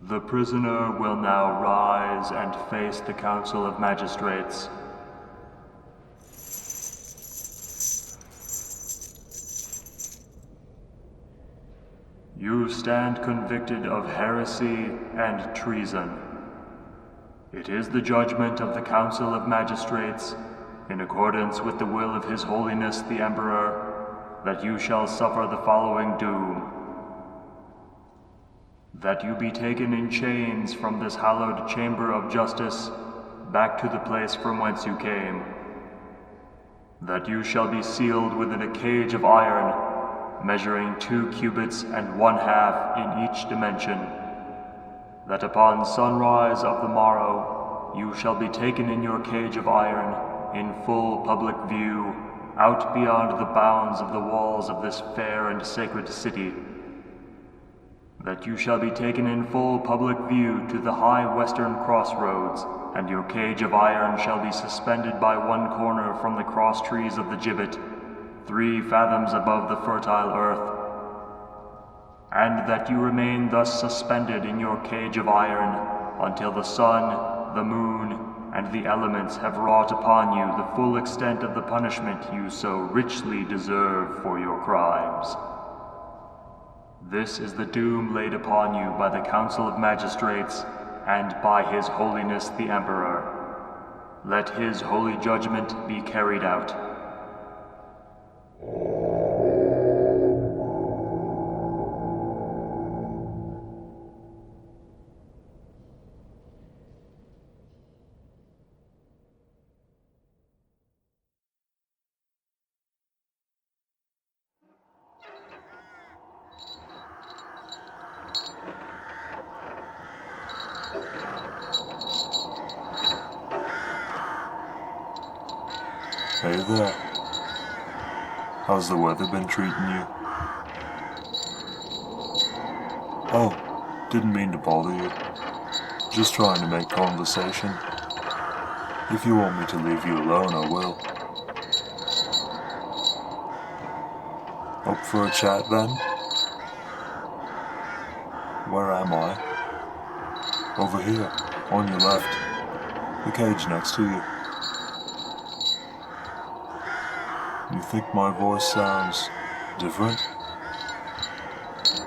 The prisoner will now rise and face the Council of Magistrates. You stand convicted of heresy and treason. It is the judgment of the Council of Magistrates, in accordance with the will of His Holiness the Emperor, that you shall suffer the following doom. That you be taken in chains from this hallowed chamber of justice back to the place from whence you came. That you shall be sealed within a cage of iron, measuring 2 cubits and 1/2 in each dimension. That upon sunrise of the morrow, you shall be taken in your cage of iron, in full public view, out beyond the bounds of the walls of this fair and sacred city. That you shall be taken in full public view to the high western crossroads, and your cage of iron shall be suspended by one corner from the cross trees of the gibbet, 3 fathoms above the fertile earth. And that you remain thus suspended in your cage of iron until the sun, the moon, and the elements have wrought upon you the full extent of the punishment you so richly deserve for your crimes. This is the doom laid upon you by the Council of Magistrates and by His Holiness the Emperor. Let his holy judgment be carried out. Hey there. How's the weather been treating you? Oh, didn't mean to bother you. Just trying to make conversation. If you want me to leave you alone, I will. Up for a chat then? Where am I? Over here, on your left. The cage next to you. You think my voice sounds different?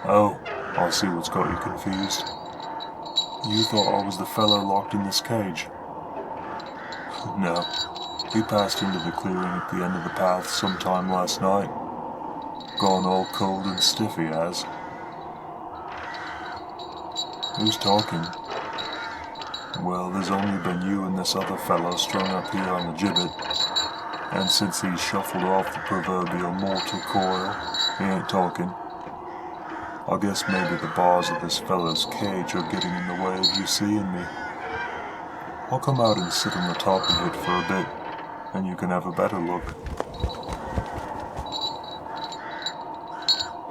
Oh, I see what's got you confused. You thought I was the fellow locked in this cage. No, he passed into the clearing at the end of the path sometime last night. Gone all cold and stiff he has. Who's talking? Well, there's only been you and this other fellow strung up here on the gibbet. And since he shuffled off the proverbial mortal coil, he ain't talking. I guess maybe the bars of this fellow's cage are getting in the way of you seeing me. I'll come out and sit on the top of it for a bit, and you can have a better look.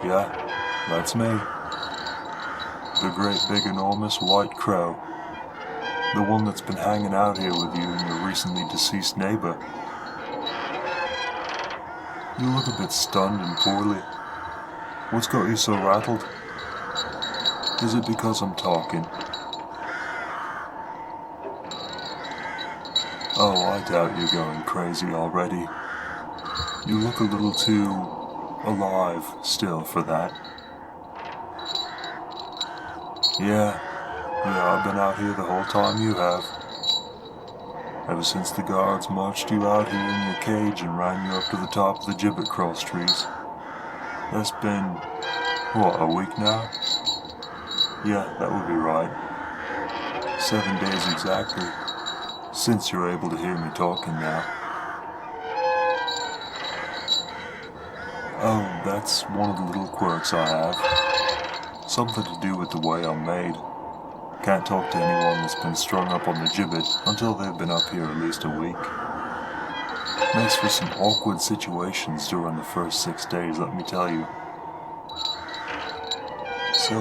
Yeah, that's me. The great big enormous white crow. The one that's been hanging out here with you and your recently deceased neighbor. You look a bit stunned and poorly. What's got you so rattled? Is it because I'm talking? Oh, I doubt you're going crazy already. You look a little too alive still for that. Yeah, I've been out here the whole time you have. Ever since the guards marched you out here in your cage and ran you up to the top of the gibbet cross trees. That's been, what, a week now? Yeah, that would be right. 7 days exactly, since you're able to hear me talking now. Oh, that's one of the little quirks I have. Something to do with the way I'm made. Can't talk to anyone that's been strung up on the gibbet until they've been up here at least a week. Makes for some awkward situations during the first 6 days, let me tell you. So,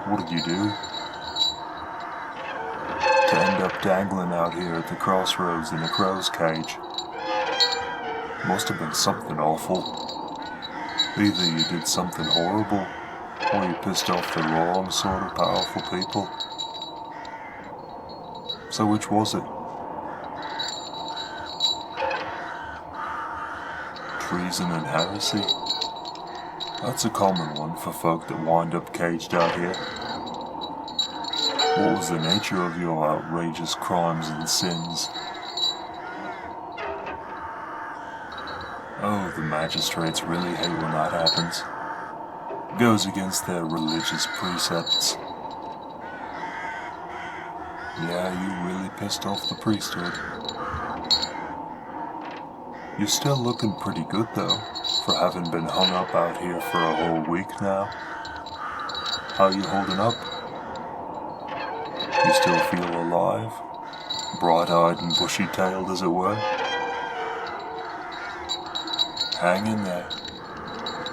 what did you do? To end up dangling out here at the crossroads in a crow's cage. Must have been something awful. Either you did something horrible, or you pissed off the wrong sort of powerful people. So which was it? Treason and heresy? That's a common one for folk that wind up caged out here. What was the nature of your outrageous crimes and sins? Oh, the magistrates really hate when that happens. Goes against their religious precepts. Yeah, you really pissed off the priesthood. You're still looking pretty good though, for having been hung up out here for a whole week now. How are you holding up? You still feel alive? Bright-eyed and bushy-tailed as it were? Hang in there.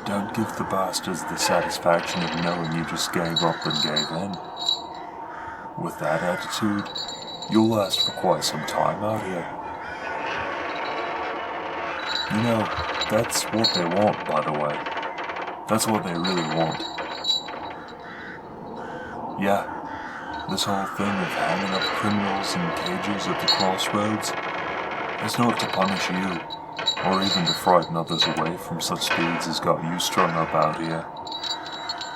Don't give the bastards the satisfaction of knowing you just gave up and gave in. With that attitude, you'll last for quite some time out here. You know, that's what they want, by the way. That's what they really want. Yeah, this whole thing of hanging up criminals in cages at the crossroads, it's not to punish you, or even to frighten others away from such deeds as got you strung up out here.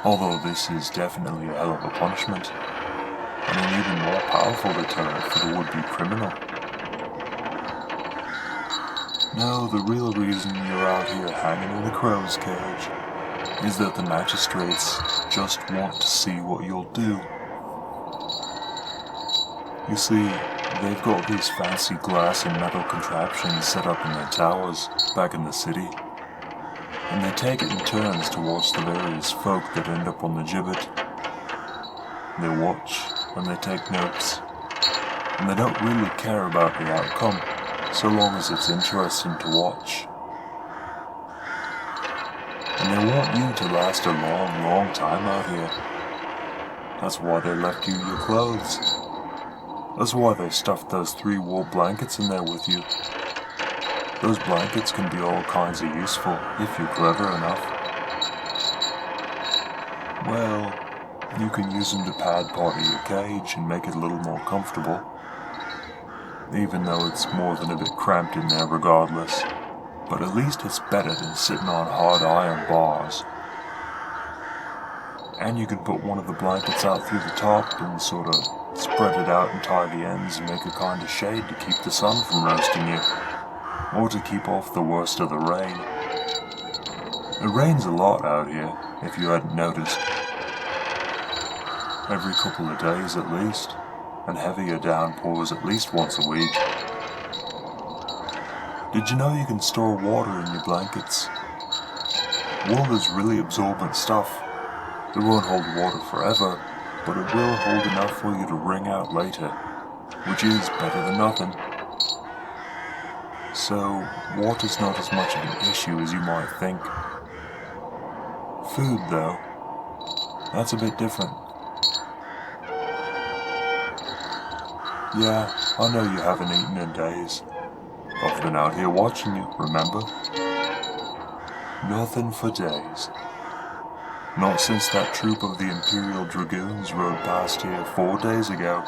Although this is definitely a hell of a punishment, and an even more powerful deterrent for the would-be criminal. No, the real reason you're out here hanging in a crow's cage is that the magistrates just want to see what you'll do. You see, they've got these fancy glass and metal contraptions set up in their towers back in the city, and they take it in turns to watch the various folk that end up on the gibbet. They watch and they take notes, and they don't really care about the outcome, so long as it's interesting to watch. And they want you to last a long, long time out here. That's why they left you your clothes. That's why they stuffed those 3 wool blankets in there with you. Those blankets can be all kinds of useful, if you're clever enough. Well, you can use them to pad part of your cage and make it a little more comfortable. Even though it's more than a bit cramped in there regardless. But at least it's better than sitting on hard iron bars. And you can put one of the blankets out through the top and sort of spread it out and tie the ends and make a kind of shade to keep the sun from roasting you. Or to keep off the worst of the rain. It rains a lot out here, if you hadn't noticed. Every couple of days at least. And heavier downpours at least once a week. Did you know you can store water in your blankets? Wool is really absorbent stuff. It won't hold water forever, but it will hold enough for you to wring out later, which is better than nothing. So, water's not as much of an issue as you might think. Food, though, that's a bit different. Yeah, I know you haven't eaten in days. I've been out here watching you, remember? Nothing for days. Not since that troop of the Imperial Dragoons rode past here 4 days ago.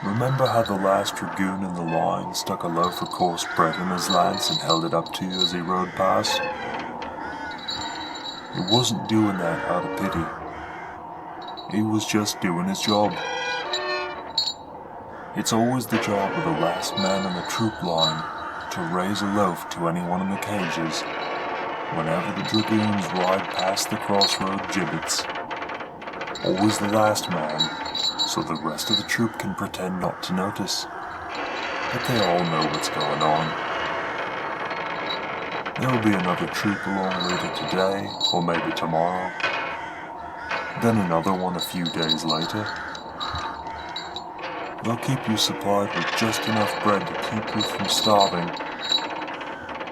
Remember how the last Dragoon in the line stuck a loaf of coarse bread in his lance and held it up to you as he rode past? He wasn't doing that out of pity. He was just doing his job. It's always the job of the last man in the troop line to raise a loaf to anyone in the cages whenever the Dragoons ride past the crossroad gibbets. Always the last man, so the rest of the troop can pretend not to notice. But they all know what's going on. There will be another troop along later today, or maybe tomorrow. Then another one a few days later. They'll keep you supplied with just enough bread to keep you from starving.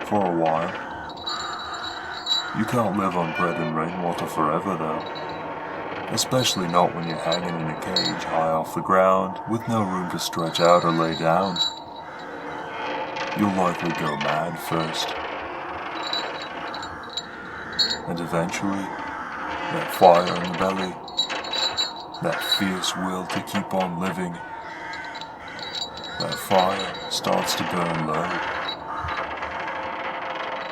For a while. You can't live on bread and rainwater forever, though. Especially not when you're hanging in a cage high off the ground, with no room to stretch out or lay down. You'll likely go mad first. And eventually, that fire in the belly, that fierce will to keep on living, that fire starts to burn low.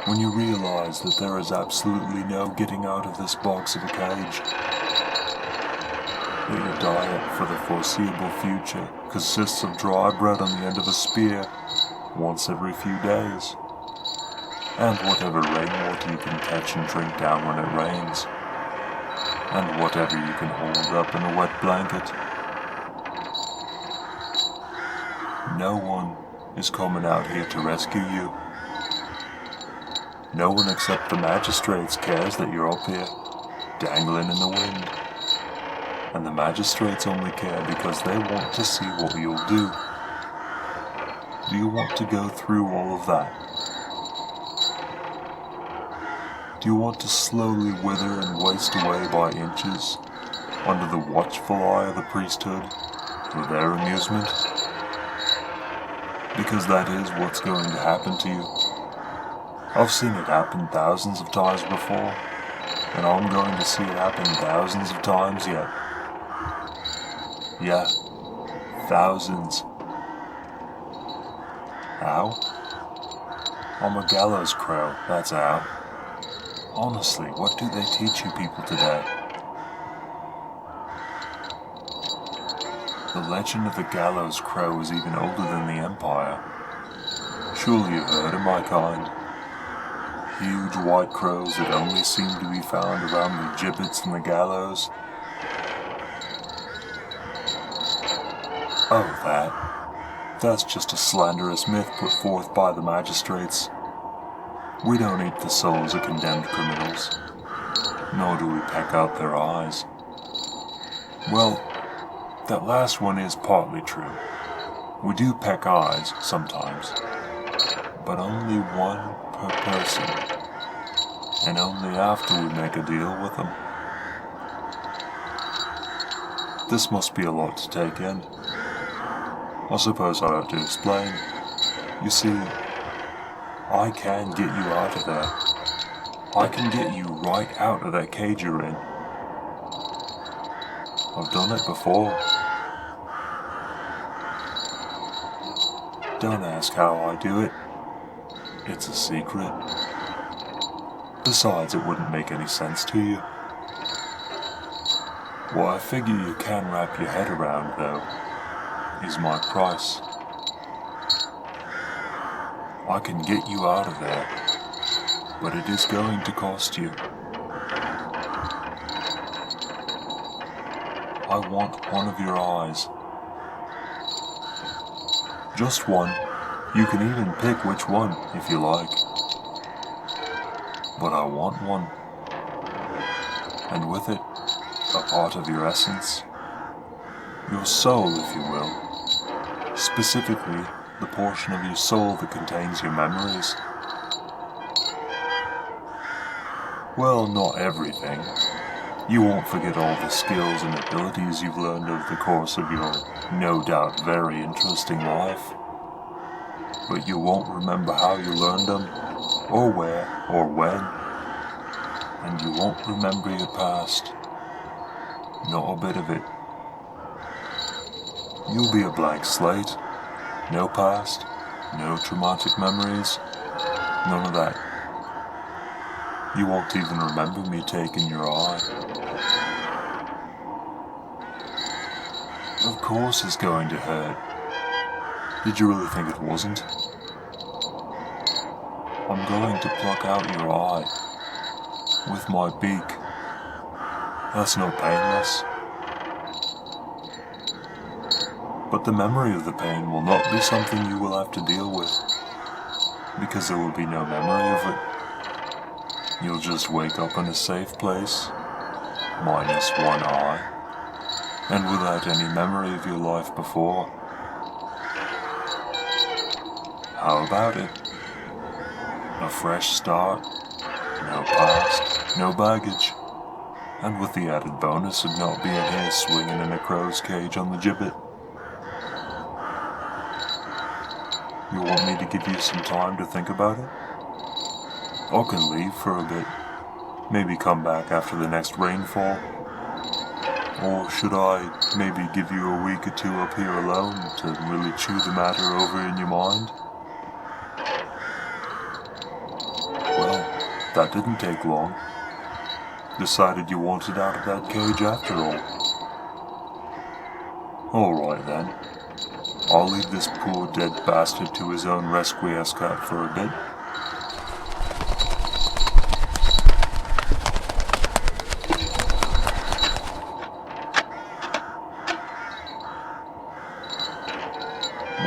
When you realize that there is absolutely no getting out of this box of a cage, that your diet for the foreseeable future consists of dry bread on the end of a spear once every few days, and whatever rainwater you can catch and drink down when it rains, and whatever you can hold up in a wet blanket. No one is coming out here to rescue you. No one except the magistrates cares that you're up here, dangling in the wind. And the magistrates only care because they want to see what you'll do. Do you want to go through all of that? Do you want to slowly wither and waste away by inches under the watchful eye of the priesthood for their amusement? Because that is what's going to happen to you. I've seen it happen thousands of times before, and I'm going to see it happen thousands of times yet. Yeah, thousands. How? I'm a Gallows-Crow, that's how. Honestly, what do they teach you people today? The legend of the Gallows-Crow is even older than the Empire. Surely you've heard of my kind. Huge white crows that only seem to be found around the gibbets and the gallows. Oh, that's just a slanderous myth put forth by the magistrates. We don't eat the souls of condemned criminals, nor do we peck out their eyes. Well, that last one is partly true. We do peck eyes sometimes, but only one per person, and only after we make a deal with them. This must be a lot to take in. I suppose I ought to explain. You see, I can get you out of there. I can get you right out of that cage you're in. I've done it before. Don't ask how I do it. It's a secret. Besides, it wouldn't make any sense to you. What I figure you can wrap your head around, though, is my price. I can get you out of there, but it is going to cost you. I want one of your eyes. Just one. You can even pick which one, if you like. But I want one. And with it, a part of your essence. Your soul, if you will. Specifically, the portion of your soul that contains your memories. Well, not everything. You won't forget all the skills and abilities you've learned over the course of your, no doubt, very interesting life. But you won't remember how you learned them, or where, or when. And you won't remember your past. Not a bit of it. You'll be a blank slate. No past, no traumatic memories, none of that. You won't even remember me taking your eye. Of course it's going to hurt. Did you really think it wasn't? I'm going to pluck out your eye with my beak. That's not painless. But the memory of the pain will not be something you will have to deal with, because there will be no memory of it. You'll just wake up in a safe place, minus one eye, and without any memory of your life before. How about it? A fresh start, no past, no baggage, and with the added bonus of not being here swinging in a crow's cage on the gibbet. You want me to give you some time to think about it? I can leave for a bit. Maybe come back after the next rainfall? Or should I maybe give you a week or two up here alone to really chew the matter over in your mind? Well, that didn't take long. Decided you wanted out of that cage after all. Alright then. I'll leave this poor dead bastard to his own requiescat for a bit.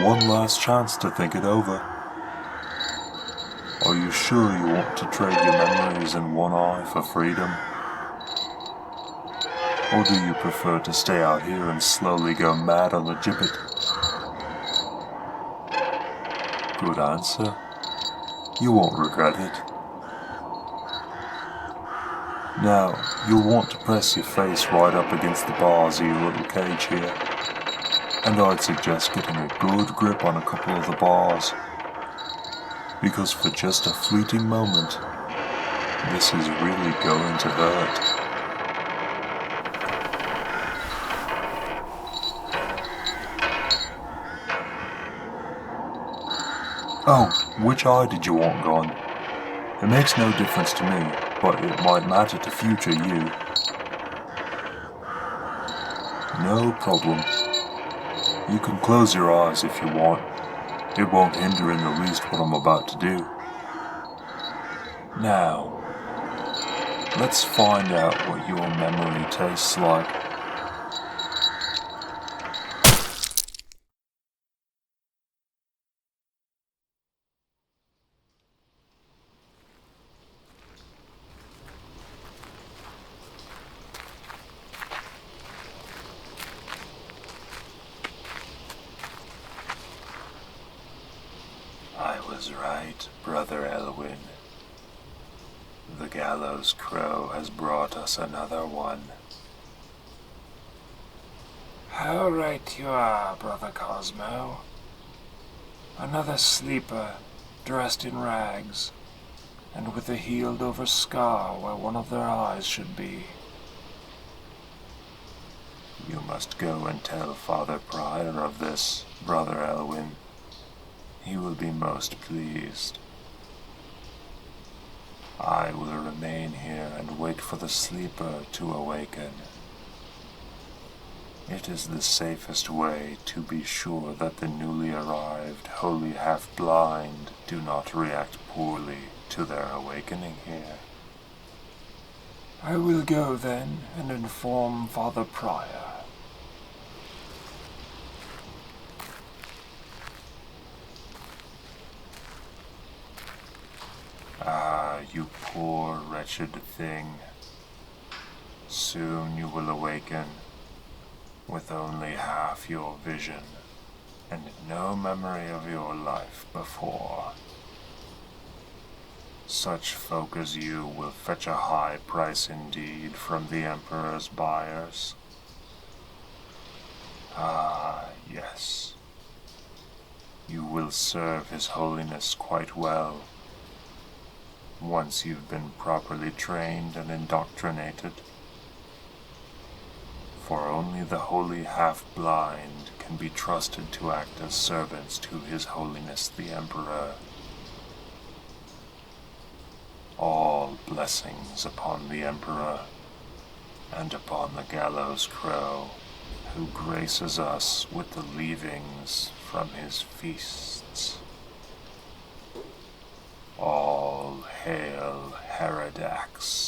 One last chance to think it over. Are you sure you want to trade your memories in one eye for freedom? Or do you prefer to stay out here and slowly go mad on the gibbet? Good answer. You won't regret it. Now, you'll want to press your face right up against the bars of your little cage here. And I'd suggest getting a good grip on a couple of the bars. Because for just a fleeting moment, this is really going to hurt. Oh, which eye did you want gone? It makes no difference to me, but it might matter to future you. No problem. You can close your eyes if you want. It won't hinder in the least what I'm about to do. Now, let's find out what your memory tastes like. I was right, Brother Elwyn. The Gallows-Crow has brought us another one. How right you are, Brother Cosmo. Another sleeper, dressed in rags, and with a healed-over scar where one of their eyes should be. You must go and tell Father Prior of this, Brother Elwyn. He will be most pleased. I will remain here and wait for the sleeper to awaken. It is the safest way to be sure that the newly arrived wholly half-blind do not react poorly to their awakening here. I will go then and inform Father Prior. Ah, you poor wretched thing. Soon you will awaken, with only half your vision, and no memory of your life before. Such folk as you will fetch a high price indeed from the Emperor's buyers. Ah, yes. You will serve His Holiness quite well, once you've been properly trained and indoctrinated. For only the wholly half-blind can be trusted to act as servants to His Holiness the Emperor. All blessings upon the Emperor, and upon the Gallows-Crow, who graces us with the leavings from his feasts. All hail Herridax.